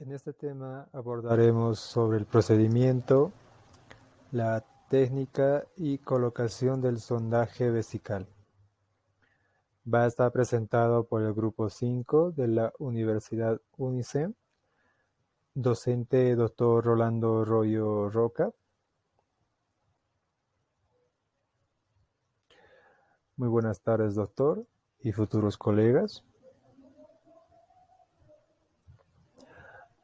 En este tema abordaremos sobre el procedimiento, la técnica y colocación del sondaje vesical. Va a estar presentado por el grupo 5 de la Universidad UNICEF, docente Dr. Rolando Royo Roca. Muy buenas tardes, doctor y futuros colegas.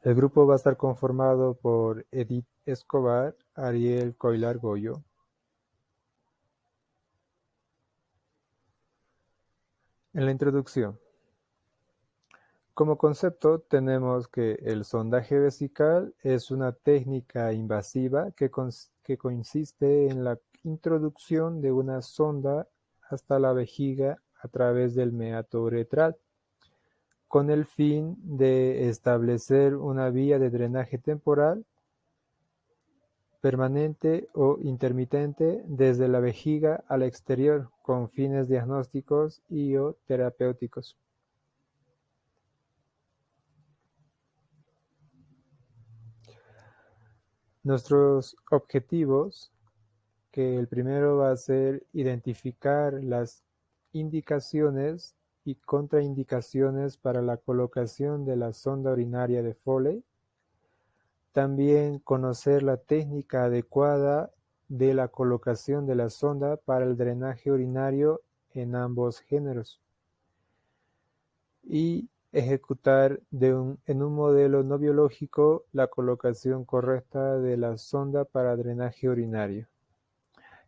El grupo va a estar conformado por Edith Escobar, Ariel Coilar Goyo. En la introducción, como concepto tenemos que el sondaje vesical es una técnica invasiva que consiste en la introducción de una sonda hasta la vejiga a través del meato uretral, con el fin de establecer una vía de drenaje temporal, permanente o intermitente desde la vejiga al exterior con fines diagnósticos y o terapéuticos. Nuestros objetivos, que el primero va a ser identificar las indicaciones y contraindicaciones para la colocación de la sonda urinaria de Foley. También conocer la técnica adecuada de la colocación de la sonda para el drenaje urinario en ambos géneros. Y ejecutar en un modelo no biológico la colocación correcta de la sonda para drenaje urinario.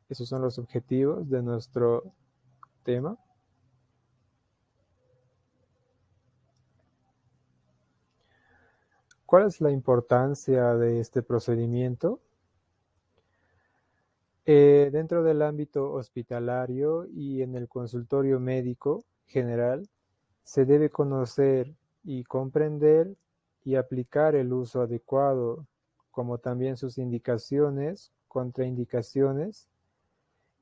Esos son los objetivos de nuestro tema. ¿Cuál es la importancia de este procedimiento? Dentro del ámbito hospitalario y en el consultorio médico general, se debe conocer y comprender y aplicar el uso adecuado, como también sus indicaciones, contraindicaciones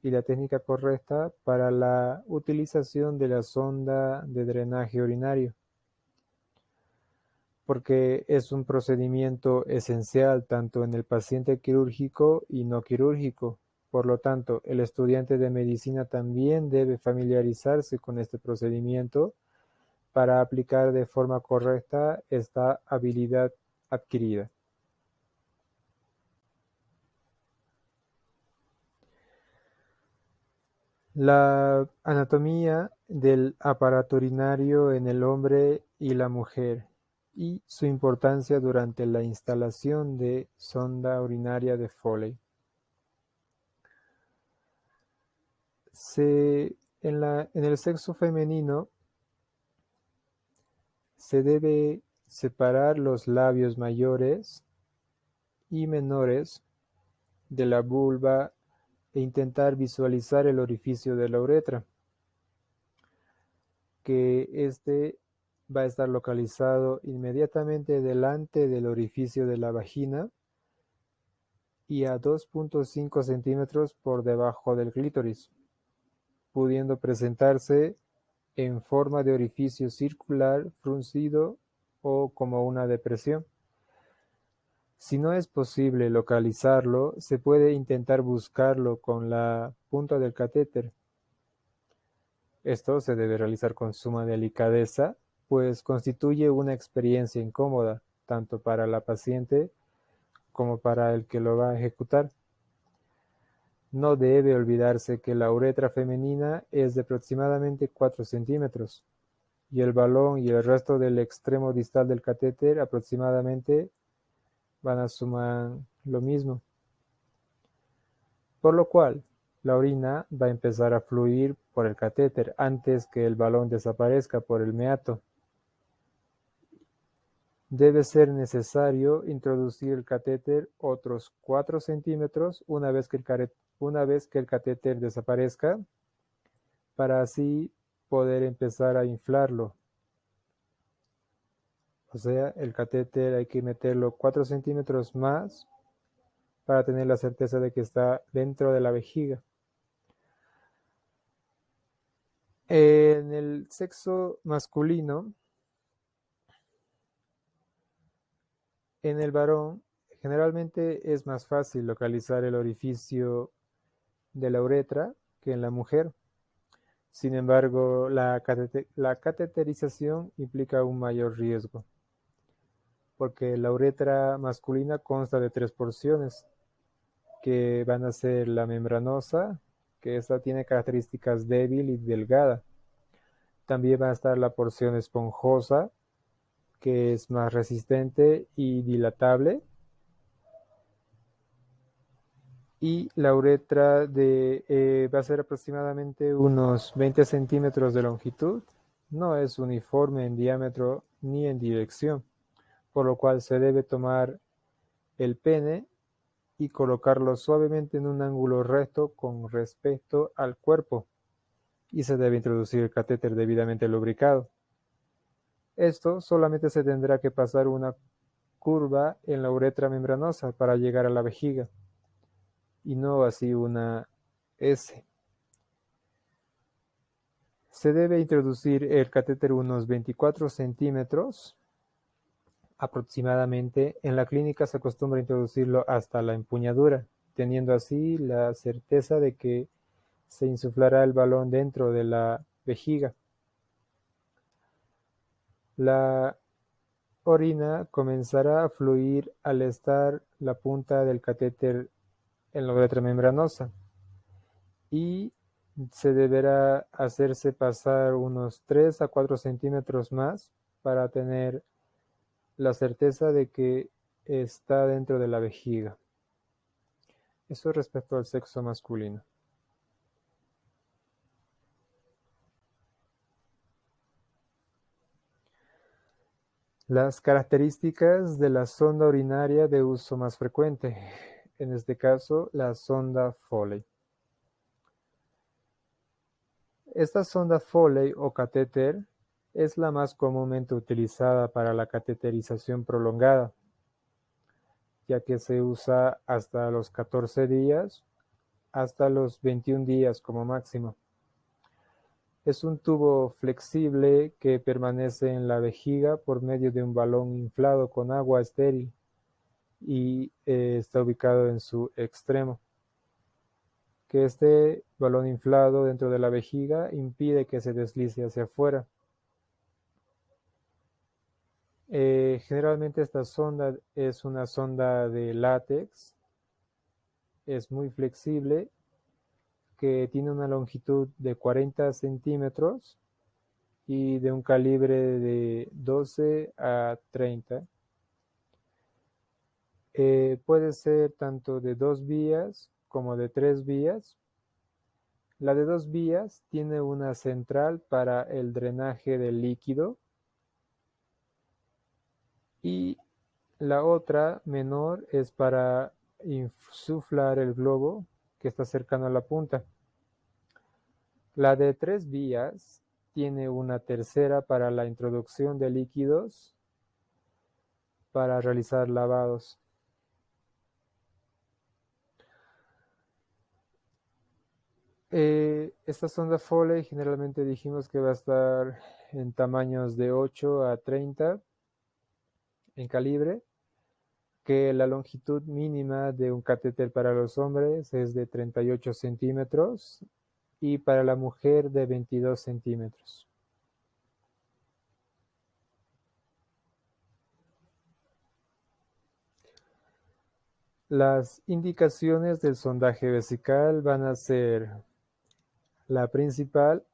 y la técnica correcta para la utilización de la sonda de drenaje urinario, porque es un procedimiento esencial tanto en el paciente quirúrgico y no quirúrgico. Por lo tanto, el estudiante de medicina también debe familiarizarse con este procedimiento para aplicar de forma correcta esta habilidad adquirida. La anatomía del aparato urinario en el hombre y la mujer y su importancia durante la instalación de sonda urinaria de Foley. En el sexo femenino se debe separar los labios mayores y menores de la vulva e intentar visualizar el orificio de la uretra, que este va a estar localizado inmediatamente delante del orificio de la vagina y a 2.5 centímetros por debajo del clítoris, pudiendo presentarse en forma de orificio circular, fruncido o como una depresión. Si no es posible localizarlo, se puede intentar buscarlo con la punta del catéter. Esto se debe realizar con suma delicadeza, pues constituye una experiencia incómoda, tanto para la paciente como para el que lo va a ejecutar. No debe olvidarse que la uretra femenina es de aproximadamente 4 centímetros y el balón y el resto del extremo distal del catéter aproximadamente van a sumar lo mismo. Por lo cual, la orina va a empezar a fluir por el catéter antes que el balón desaparezca por el meato. Debe ser necesario introducir el catéter otros 4 centímetros una vez que el catéter desaparezca, para así poder empezar a inflarlo. O sea, el catéter hay que meterlo 4 centímetros más para tener la certeza de que está dentro de la vejiga. En el sexo masculino, En el varón, generalmente es más fácil localizar el orificio de la uretra que en la mujer. Sin embargo, la cateterización implica un mayor riesgo, porque la uretra masculina consta de 3 porciones, que van a ser la membranosa, que esta tiene características débil y delgada. También va a estar la porción esponjosa, que es más resistente y dilatable. Y la uretra va a ser aproximadamente unos 20 centímetros de longitud. No es uniforme en diámetro ni en dirección, por lo cual se debe tomar el pene y colocarlo suavemente en un ángulo recto con respecto al cuerpo, y se debe introducir el catéter debidamente lubricado. Esto solamente se tendrá que pasar una curva en la uretra membranosa para llegar a la vejiga, y no así una S. Se debe introducir el catéter unos 24 centímetros aproximadamente. En la clínica se acostumbra a introducirlo hasta la empuñadura, teniendo así la certeza de que se insuflará el balón dentro de la vejiga. La orina comenzará a fluir al estar la punta del catéter en la uretra membranosa, y se deberá hacerse pasar unos 3 a 4 centímetros más para tener la certeza de que está dentro de la vejiga. Eso respecto al sexo masculino. Las características de la sonda urinaria de uso más frecuente, en este caso la sonda Foley. Esta sonda Foley o catéter es la más comúnmente utilizada para la cateterización prolongada, ya que se usa hasta los 14 días, hasta los 21 días como máximo. Es un tubo flexible que permanece en la vejiga por medio de un balón inflado con agua estéril y está ubicado en su extremo. Que este balón inflado dentro de la vejiga impide que se deslice hacia afuera. Generalmente esta sonda es una sonda de látex, es muy flexible, que tiene una longitud de 40 centímetros y de un calibre de 12 a 30. Puede ser tanto de 2 vías como de 3 vías. La de 2 vías tiene una central para el drenaje del líquido, y la otra menor es para insuflar el globo que está cercano a la punta. La de 3 vías tiene una tercera para la introducción de líquidos para realizar lavados. Esta sonda Foley generalmente dijimos que va a estar en tamaños de 8 a 30 en calibre, que la longitud mínima de un catéter para los hombres es de 38 centímetros y para la mujer de 22 centímetros. Las indicaciones del sondaje vesical van a ser la principal,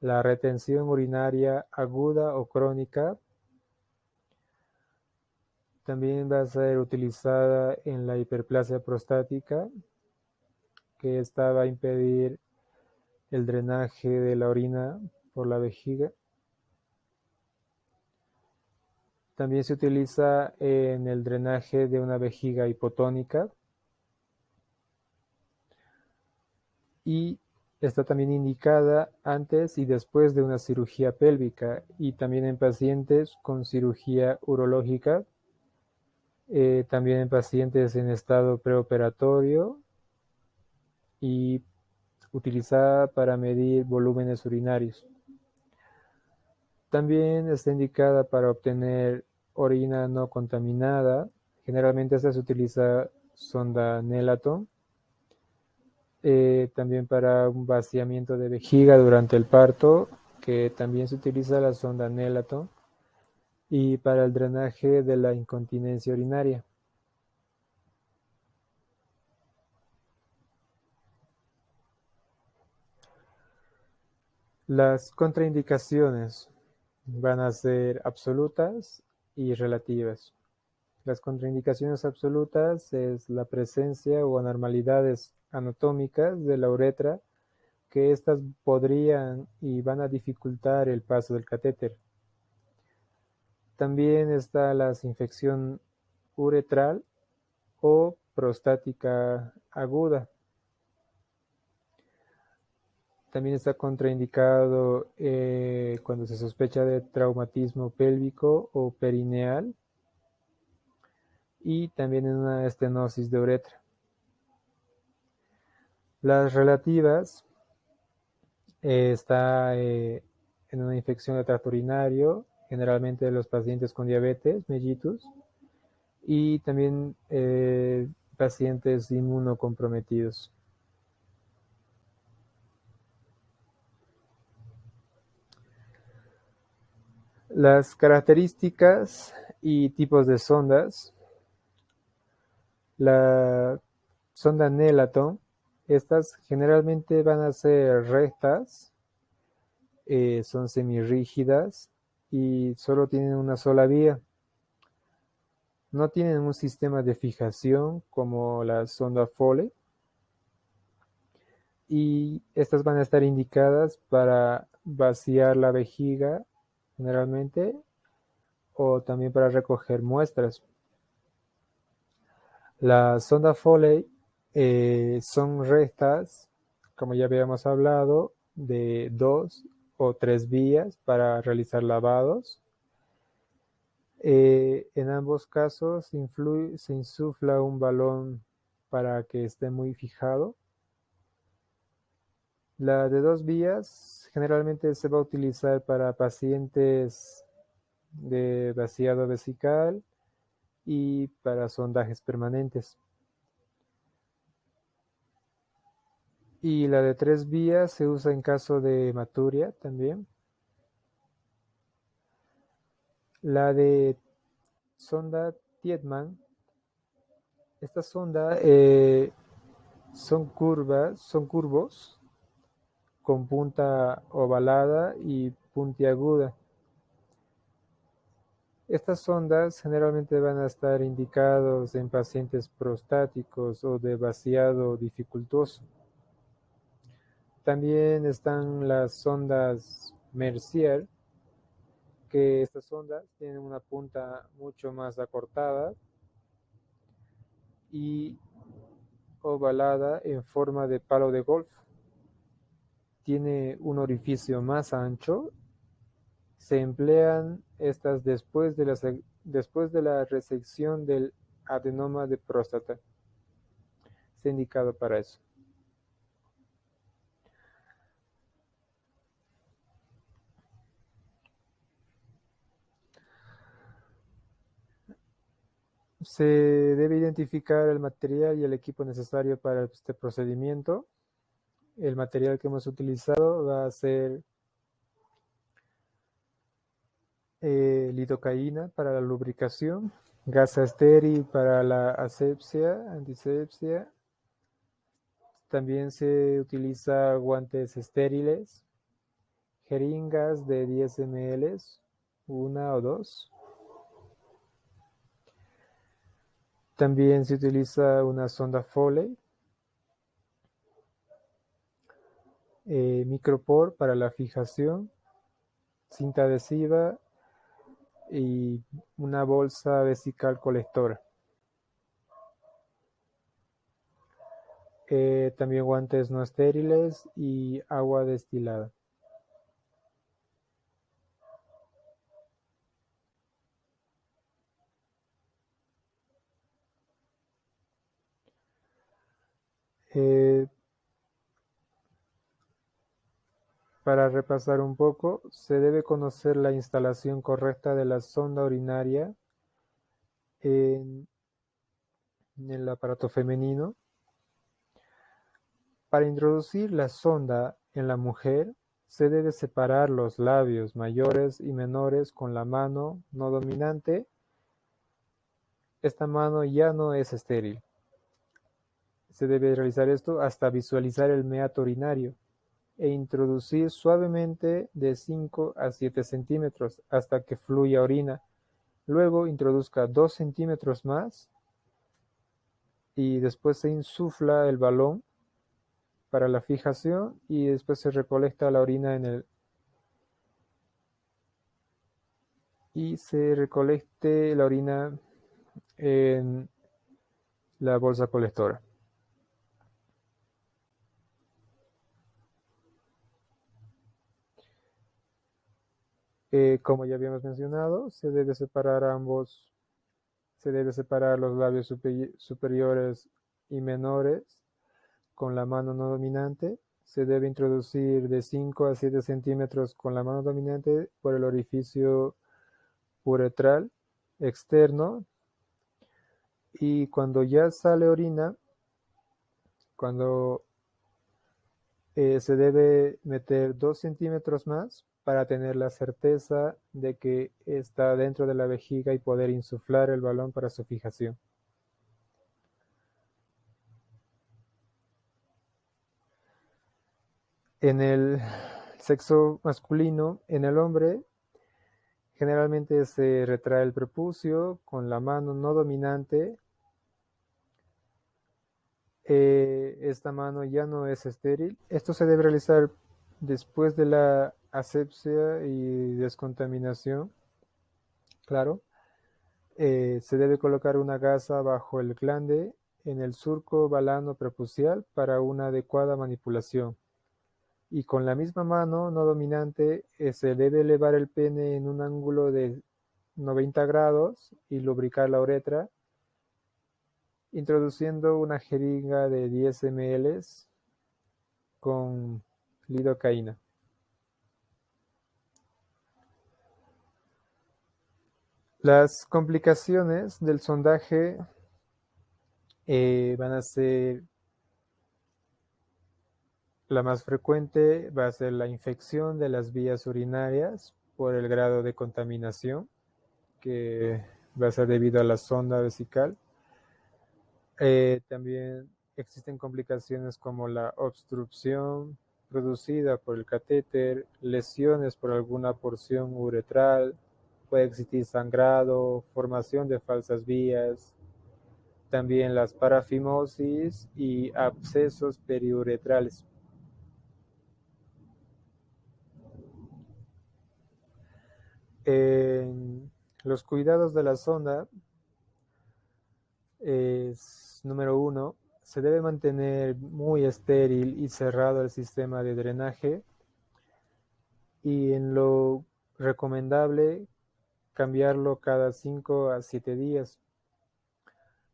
la retención urinaria aguda o crónica. También va a ser utilizada en la hiperplasia prostática, que esta va a impedir el drenaje de la orina por la vejiga. También se utiliza en el drenaje de una vejiga hipotónica, y está también indicada antes y después de una cirugía pélvica, y también en pacientes con cirugía urológica, también en pacientes en estado preoperatorio, y utilizada para medir volúmenes urinarios. También está indicada para obtener orina no contaminada. Generalmente esta se utiliza sonda Nelaton. También para un vaciamiento de vejiga durante el parto, que también se utiliza la sonda Nelaton. Y para el drenaje de la incontinencia urinaria. Las contraindicaciones van a ser absolutas y relativas. Las contraindicaciones absolutas es la presencia o anormalidades anatómicas de la uretra, que éstas podrían y van a dificultar el paso del catéter. También está la infección uretral o prostática aguda. También está contraindicado cuando se sospecha de traumatismo pélvico o perineal y también en una estenosis de uretra. Las relativas está en una infección de tracto urinario, generalmente de los pacientes con diabetes mellitus, y también pacientes inmunocomprometidos. Las características y tipos de sondas. La sonda Nelaton, estas generalmente van a ser rectas, son semirrígidas y solo tienen una sola vía. No tienen un sistema de fijación como la sonda Foley, y estas van a estar indicadas para vaciar la vejiga generalmente, o también para recoger muestras. La sonda Foley son rectas, como ya habíamos hablado, de 2 o 3 vías para realizar lavados. En ambos casos se insufla un balón para que esté muy fijado. La de 2 vías generalmente se va a utilizar para pacientes de vaciado vesical y para sondajes permanentes. Y la de 3 vías se usa en caso de hematuria también. La de sonda Tiedemann, esta sonda son curvos con punta ovalada y puntiaguda. Estas sondas generalmente van a estar indicados en pacientes prostáticos o de vaciado dificultoso. También están las sondas Mercier, que estas sondas tienen una punta mucho más acortada y ovalada en forma de palo de golf. Tiene un orificio más ancho. Se emplean estas después de la resección del adenoma de próstata. Está indicado para eso. Se debe identificar el material y el equipo necesario para este procedimiento. El material que hemos utilizado va a ser lidocaína para la lubricación, gasa estéril para la asepsia, antisepsia. También se utiliza guantes estériles, jeringas de 10 ml, una o dos. También se utiliza una sonda Foley, micropor para la fijación, cinta adhesiva y una bolsa vesical colectora. También guantes no estériles y agua destilada. Para repasar un poco, se debe conocer la instalación correcta de la sonda urinaria En el aparato femenino, para introducir la sonda en la mujer, se debe separar los labios mayores y menores con la mano no dominante. Esta mano ya no es estéril. Se debe realizar esto hasta visualizar el meato urinario e introducir suavemente de 5 a 7 centímetros hasta que fluya orina. Luego introduzca 2 centímetros más y después se insufla el balón para la fijación y después se recolecta la orina se recolecte la orina en la bolsa colectora. Como ya habíamos mencionado, se debe separar los labios superiores y menores con la mano no dominante. Se debe introducir de 5 a 7 centímetros con la mano dominante por el orificio uretral externo, y cuando ya sale orina, cuando se debe meter 2 centímetros más para tener la certeza de que está dentro de la vejiga y poder insuflar el balón para su fijación. En el sexo masculino, en el hombre, generalmente se retrae el prepucio con la mano no dominante. Esta mano ya no es estéril. Esto se debe realizar después de la asepsia y descontaminación. Claro, se debe colocar una gasa bajo el glande en el surco balano prepucial para una adecuada manipulación. Y con la misma mano no dominante se debe elevar el pene en un ángulo de 90 grados y lubricar la uretra, introduciendo una jeringa de 10 ml con lidocaína. Las complicaciones del sondaje van a ser, la más frecuente va a ser la infección de las vías urinarias por el grado de contaminación, que va a ser debido a la sonda vesical. También existen complicaciones como la obstrucción producida por el catéter, lesiones por alguna porción uretral, puede existir sangrado, formación de falsas vías, también las parafimosis y abscesos periuretrales. En los cuidados de la sonda es, número 1, se debe mantener muy estéril y cerrado el sistema de drenaje, y en lo recomendable cambiarlo cada 5 a 7 días.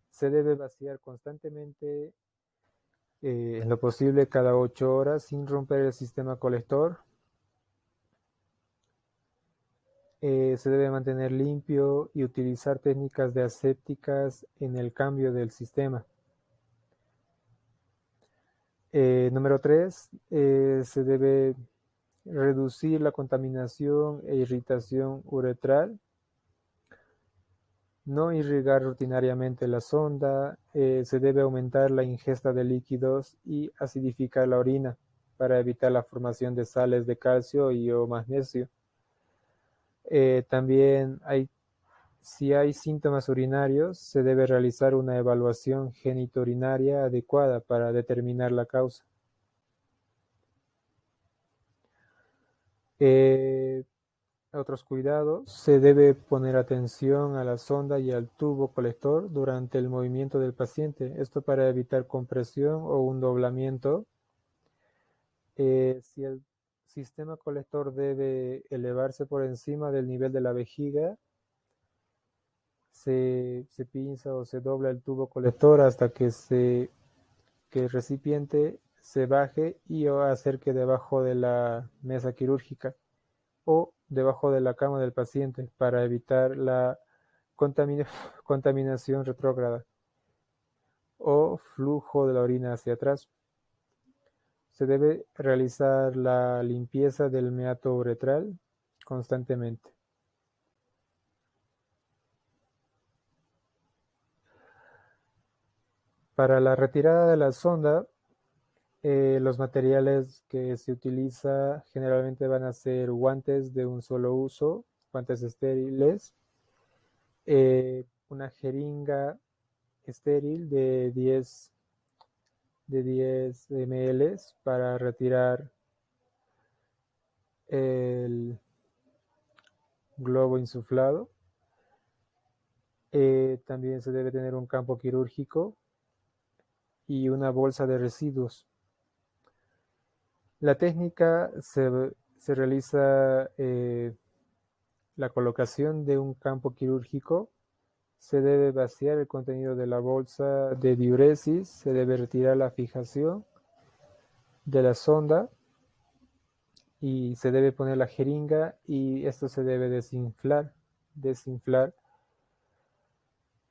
Se debe vaciar constantemente, en lo posible cada 8 horas, sin romper el sistema colector. Se debe mantener limpio y utilizar técnicas de asépticas en el cambio del sistema. Número 3, se debe reducir la contaminación e irritación uretral, no irrigar rutinariamente la sonda, se debe aumentar la ingesta de líquidos y acidificar la orina para evitar la formación de sales de calcio y o magnesio. También si hay síntomas urinarios, se debe realizar una evaluación genitourinaria adecuada para determinar la causa. Otros cuidados: se debe poner atención a la sonda y al tubo colector durante el movimiento del paciente, esto para evitar compresión o un doblamiento. Si el sistema colector debe elevarse por encima del nivel de la vejiga, se pinza o se dobla el tubo colector hasta que el recipiente se baje y o acerque debajo de la mesa quirúrgica o debajo de la cama del paciente para evitar la contamina- contaminación retrógrada o flujo de la orina hacia atrás. Se debe realizar la limpieza del meato uretral constantemente. Para la retirada de la sonda, los materiales que se utiliza generalmente van a ser guantes de un solo uso, guantes estériles, una jeringa estéril de 10 ml para retirar el globo insuflado. También se debe tener un campo quirúrgico y una bolsa de residuos. La técnica se realiza la colocación de un campo quirúrgico. Se debe vaciar el contenido de la bolsa de diuresis, se debe retirar la fijación de la sonda y se debe poner la jeringa y esto se debe desinflar,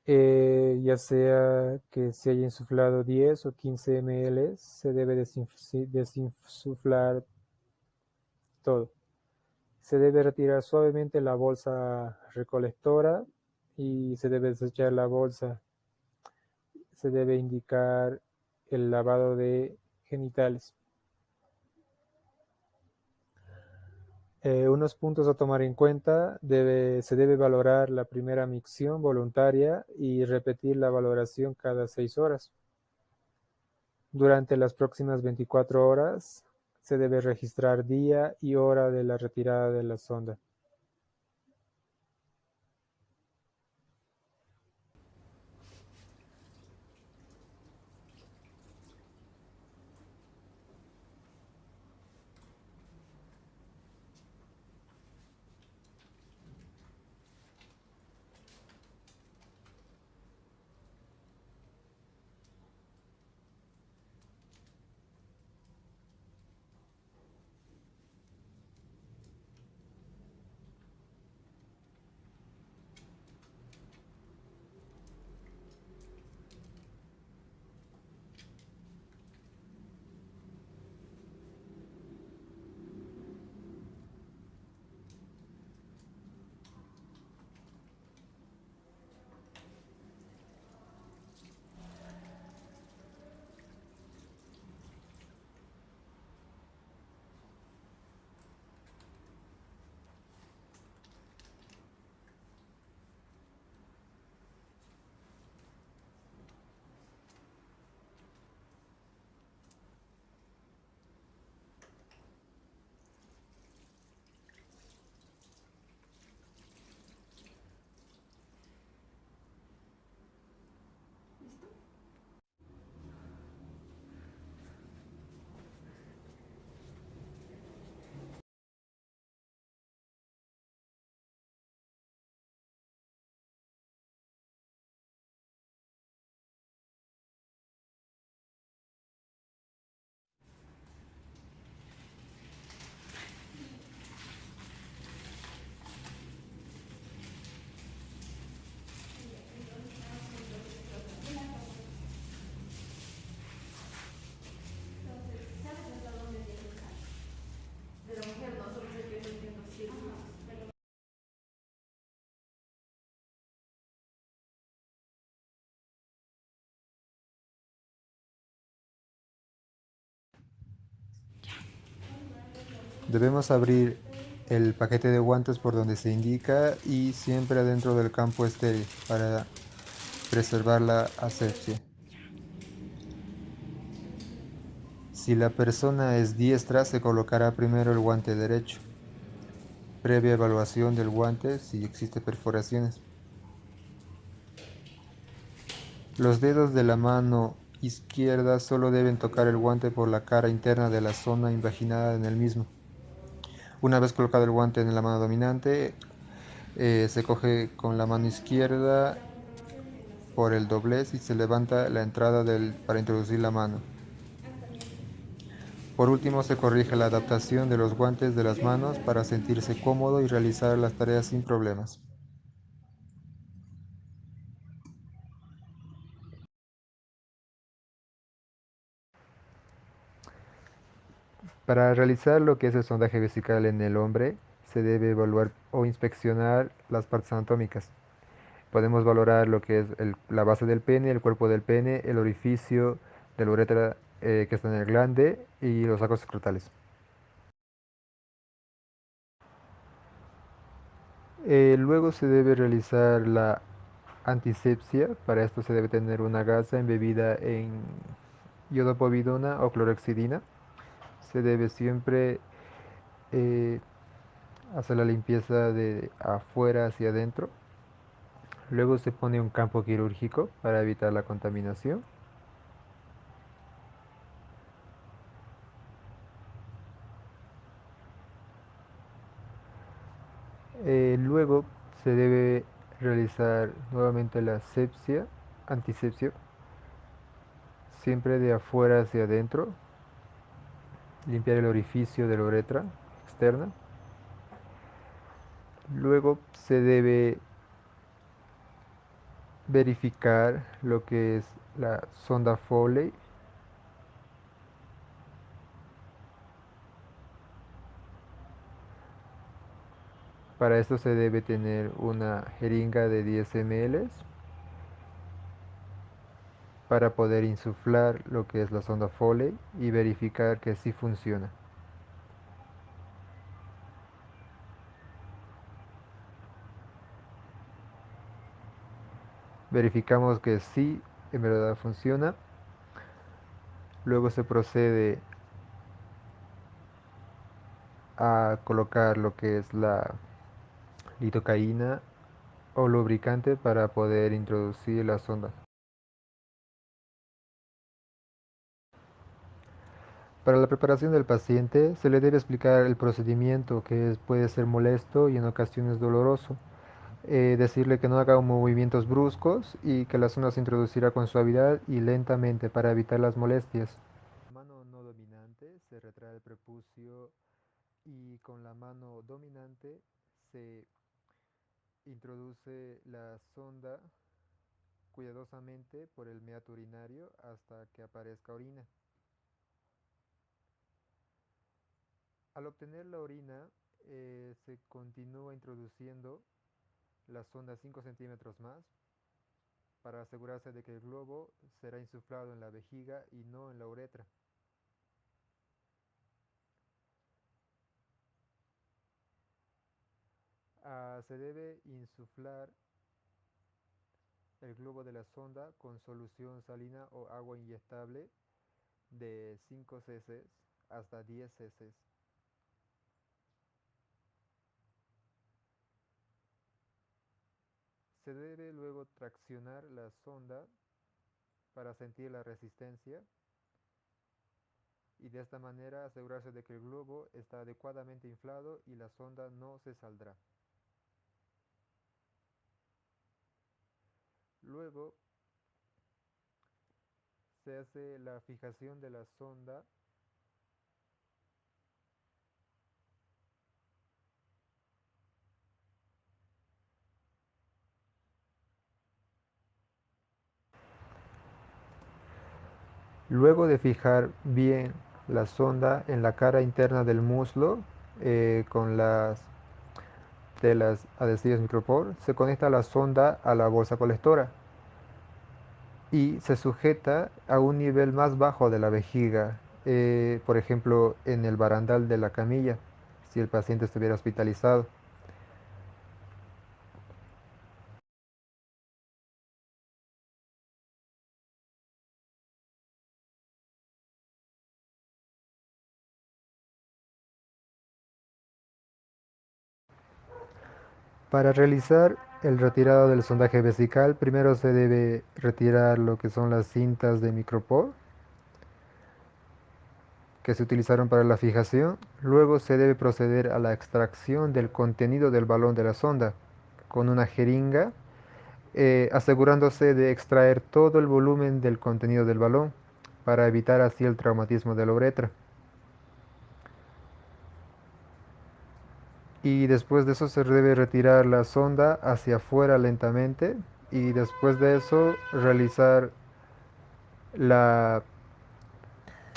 ya sea que se haya insuflado 10 o 15 ml, se debe desinsuflar todo. Se debe retirar suavemente la bolsa recolectora y se debe desechar la bolsa. Se debe indicar el lavado de genitales. Unos puntos a tomar en cuenta: se debe valorar la primera micción voluntaria y repetir la valoración cada 6 horas. Durante las próximas 24 horas se debe registrar día y hora de la retirada de la sonda. Debemos abrir el paquete de guantes por donde se indica y siempre adentro del campo estéril para preservar la asepsia. Si la persona es diestra, se colocará primero el guante derecho, previa evaluación del guante si existe perforaciones. Los dedos de la mano izquierda solo deben tocar el guante por la cara interna de la zona invaginada en el mismo. Una vez colocado el guante en la mano dominante, se coge con la mano izquierda por el doblez y se levanta la entrada para introducir la mano. Por último, se corrige la adaptación de los guantes de las manos para sentirse cómodo y realizar las tareas sin problemas. Para realizar lo que es el sondaje vesical en el hombre, se debe evaluar o inspeccionar las partes anatómicas. Podemos valorar lo que es la base del pene, el cuerpo del pene, el orificio de la uretra que está en el glande y los sacos escrotales. Luego se debe realizar la antisepsia. Para esto se debe tener una gasa embebida en iodopovidona o clorhexidina. Se debe siempre eh, hacer la limpieza de afuera hacia adentro. Luego se pone un campo quirúrgico para evitar la contaminación. Luego se debe realizar nuevamente la asepsia, antisepsia, siempre de afuera hacia adentro. Limpiar el orificio de la uretra externa. Luego se debe verificar lo que es la sonda Foley. Para esto se debe tener una jeringa de 10 ml para poder insuflar lo que es la sonda Foley y verificar que sí funciona. Verificamos que sí en verdad funciona. Luego se procede a colocar lo que es la lidocaína o lubricante para poder introducir la sonda. Para la preparación del paciente se le debe explicar el procedimiento puede ser molesto y en ocasiones doloroso. Decirle que no haga movimientos bruscos y que la sonda se introducirá con suavidad y lentamente para evitar las molestias. Mano no dominante se retrae el prepucio y con la mano dominante se introduce la sonda cuidadosamente por el meato urinario hasta que aparezca orina. Al obtener la orina, se continúa introduciendo la sonda 5 centímetros más para asegurarse de que el globo será insuflado en la vejiga y no en la uretra. Se debe insuflar el globo de la sonda con solución salina o agua inyectable de 5 cc hasta 10 cc. Se debe luego traccionar la sonda para sentir la resistencia y de esta manera asegurarse de que el globo está adecuadamente inflado y la sonda no se saldrá. Luego se hace la fijación de la sonda luego de fijar bien la sonda en la cara interna del muslo con las telas adhesivas micropor, se conecta la sonda a la bolsa colectora y se sujeta a un nivel más bajo de la vejiga, por ejemplo en el barandal de la camilla, si el paciente estuviera hospitalizado. Para realizar el retirado del sondaje vesical, primero se debe retirar lo que son las cintas de micropor que se utilizaron para la fijación. Luego se debe proceder a la extracción del contenido del balón de la sonda con una jeringa, asegurándose de extraer todo el volumen del contenido del balón para evitar así el traumatismo de la uretra. Y después de eso se debe retirar la sonda hacia afuera lentamente y después de eso realizar la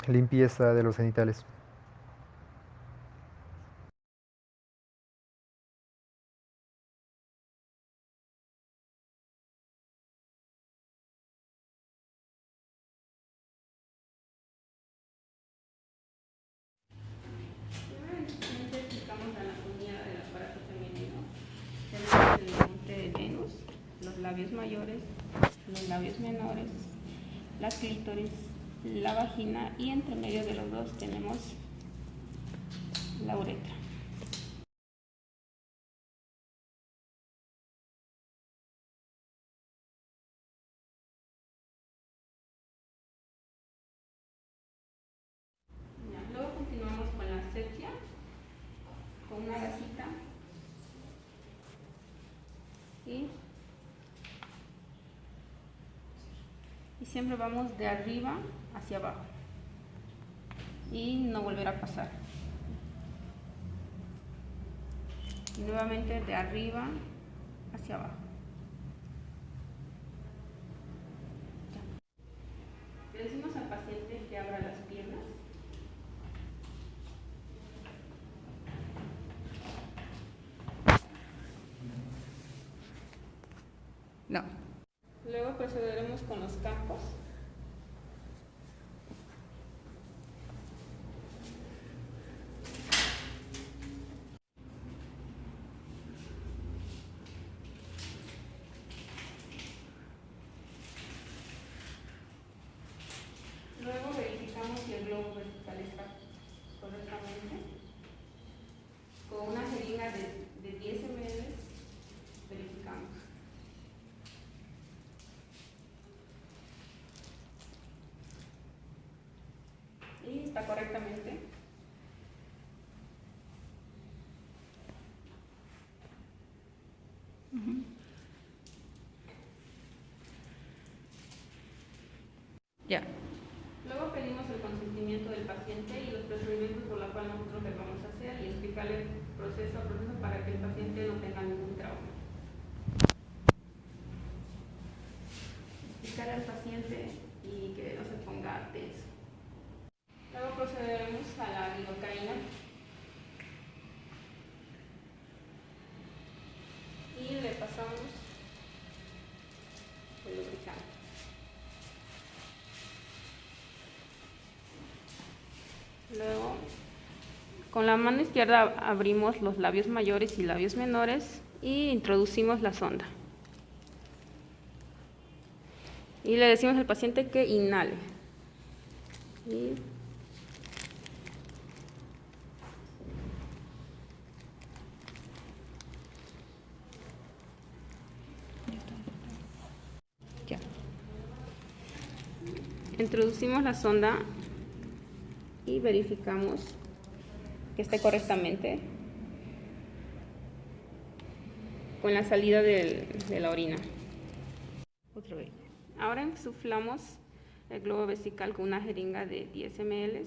limpieza de los genitales. los labios mayores, los labios menores, la clítoris, la vagina y entre medio de los dos tenemos la uretra. Luego continuamos con la asepsia, con una gasita y siempre vamos de arriba hacia abajo y no volver a pasar. Y nuevamente de arriba hacia abajo. Le decimos al paciente que abra las piernas. No. Luego procederemos con los campos. Luego verificamos si el globo vertical está correctamente. Con una jeringa de 10 ml verificamos. Y está correctamente. Ya. Luego pedimos el consentimiento del paciente y los procedimientos por los cuales nosotros le vamos a hacer y explicarle proceso a proceso para que el paciente no tenga ningún trauma. Explicarle al paciente y que no se ponga tenso. Luego procederemos a la lidocaína y le pasamos el lubricante. Luego, con la mano izquierda abrimos los labios mayores y labios menores y introducimos la sonda. Y le decimos al paciente que inhale. Y ya. Introducimos la sonda y verificamos que esté correctamente con la salida de la orina. Otra vez. Ahora insuflamos el globo vesical con una jeringa de 10 ml.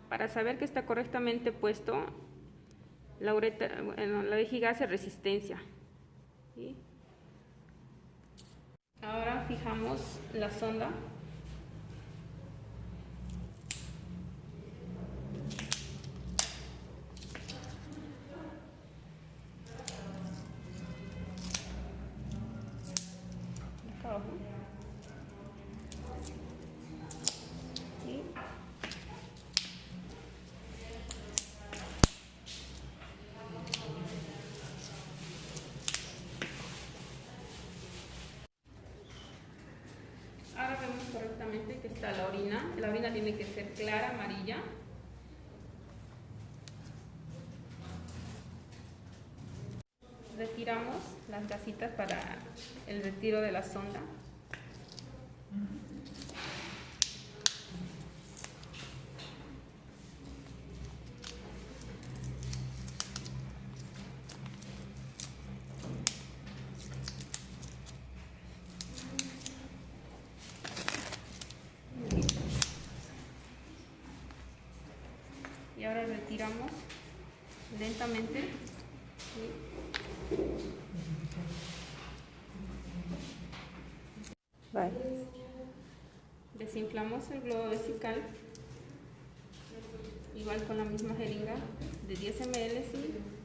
Para saber que está correctamente puesto, la vejiga hace resistencia. ¿Sí? Ahora fijamos la sonda. Acá abajo. Y ahora vemos correctamente que está la orina. La orina tiene que ser clara, amarilla. Retiramos las gasitas para el retiro de la sonda. Y ahora retiramos lentamente. Vale. Desinflamos el globo vesical, igual con la misma jeringa de 10 ml y